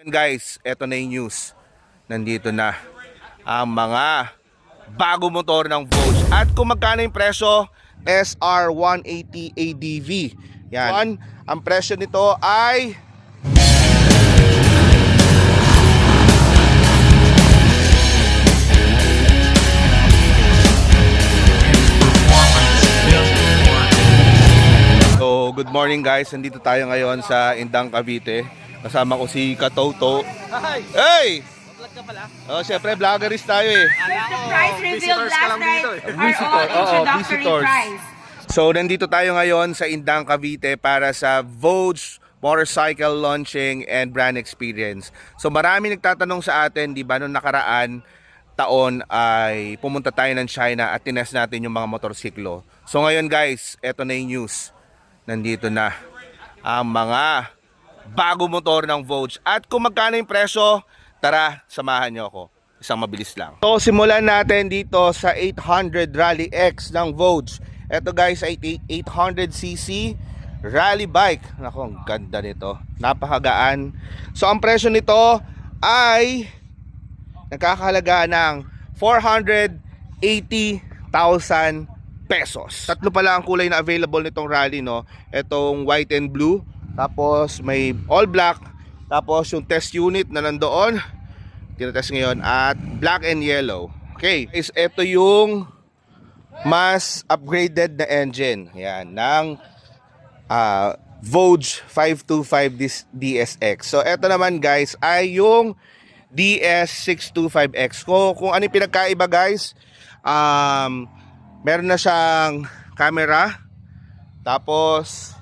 Guys, eto na yung news. Nandito na ang mga bago motor ng Vogue. At kung magkano yung presyo, SR180 ADV. Yan. Ang presyo nito ay good morning guys, nandito tayo ngayon sa Indang, Cavite. Kasama ko si Katoto. Hey! Vlog ka pala? Oh, syempre vloggerist tayo eh. The price revealed last night are all introductory price. So nandito tayo ngayon sa Indang, Cavite para sa Vogue Motorcycle Launching and Brand Experience. So marami nagtatanong sa atin, di ba, noong nakaraan taon ay pumunta tayo ng China at tinest natin yung mga motorsiklo. So ngayon guys, eto na yung news. Nandito na ang mga bago motor ng Vogue. At kung magkano yung presyo, tara, samahan nyo ako. Isang mabilis lang. So simulan natin dito sa 800 Rally X ng Vogue. Ito guys ay 800cc rally bike. Naku, ang ganda nito. Napakagaan. So ang presyo nito ay nagkakahalaga ng 480,000 pesos. Tatlo pala ang kulay na available nitong rally, no? Itong white and blue, tapos may all black, tapos yung test unit na nandoon, tinatest ngayon, at black and yellow. Okay, is ito yung mas upgraded na engine, yan, ng Vogue 525 DSX. So ito naman guys ay yung DS625X. Kung ano yung pinagkaiba guys, meron na siyang camera, tapos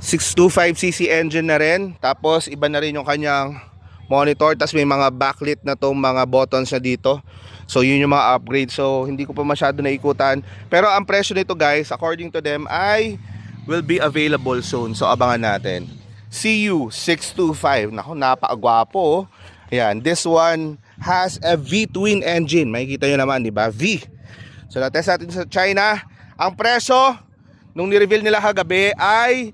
625cc engine na rin, tapos iba na rin yung kanyang monitor, tapos may mga backlit na tong mga buttons na dito. So yun yung mga upgrade. So hindi ko pa masyado naikutan, pero ang presyo nito guys, according to them, ay will be available soon. So abangan natin. CU625, naku, napakagwapo. Ayan, this one has a V-twin engine. Makikita nyo naman, di ba? V. So na-test natin sa China. Ang presyo nung ni-reveal nila kagabi ay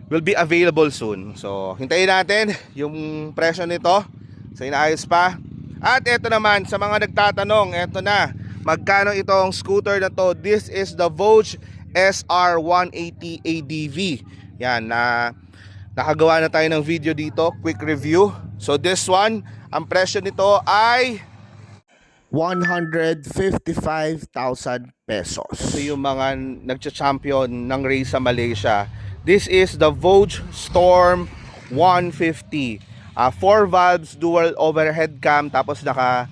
will be available soon. So hintayin natin yung presyo nito. So inaayos pa. At ito naman sa mga nagtatanong, ito na, magkano itong scooter na to? This is the Vogue SR180 ADV. Yan, nakagawa na tayo ng video dito, quick review. So this one, ang presyo nito ay 155,000 pesos. So yung mga nagcha-champion ng race sa Malaysia, this is the Vogue Storm 150. 4 valves, dual overhead cam, tapos naka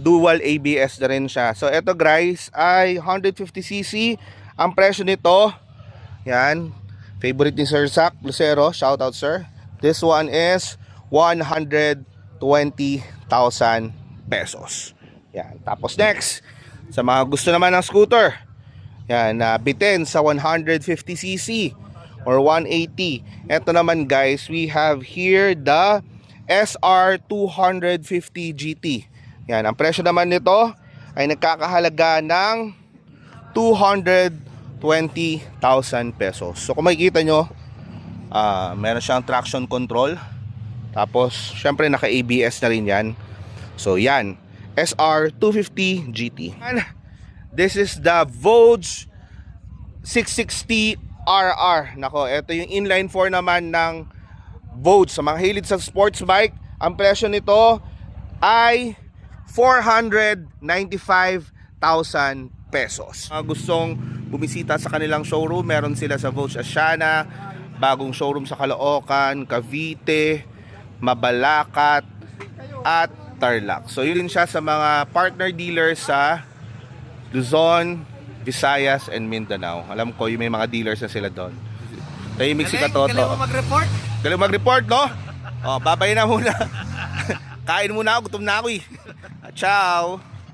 dual ABS na rin siya. So ito guys ay 150cc. Ang presyo nito, yan, favorite ni Sir Zach Lucero, shout out sir. This one is 120,000 pesos. Yan. Tapos next, sa mga gusto naman ng scooter, yan, bitin sa 150cc or 180. Ito naman guys, we have here the SR250 GT. Yan, ang presyo naman nito ay nagkakahalaga ng 220,000 pesos. So kung makikita nyo, meron siyang traction control. Tapos syempre naka ABS na rin yan. So yan, SR250 GT. And this is the Vogue 660 RR. Nako, ito yung inline 4 naman ng Vogue. Sa mga hilig sa sports bike, ang presyo nito ay 495,000 pesos. Gustong bumisita sa kanilang showroom, meron sila sa Vogue Asiana, bagong showroom sa Caloocan, Cavite, Mabalacat, at Tarlac. So yun siya sa mga partner dealers sa Luzon, Visayas, and Mindanao. Alam ko yung may mga dealers na sila doon. Tahimik si Katoto. Galing mo mag-report? Galing mag-report, no? Oh, babay na muna. Kain muna ako, gutom na ako eh. Ciao!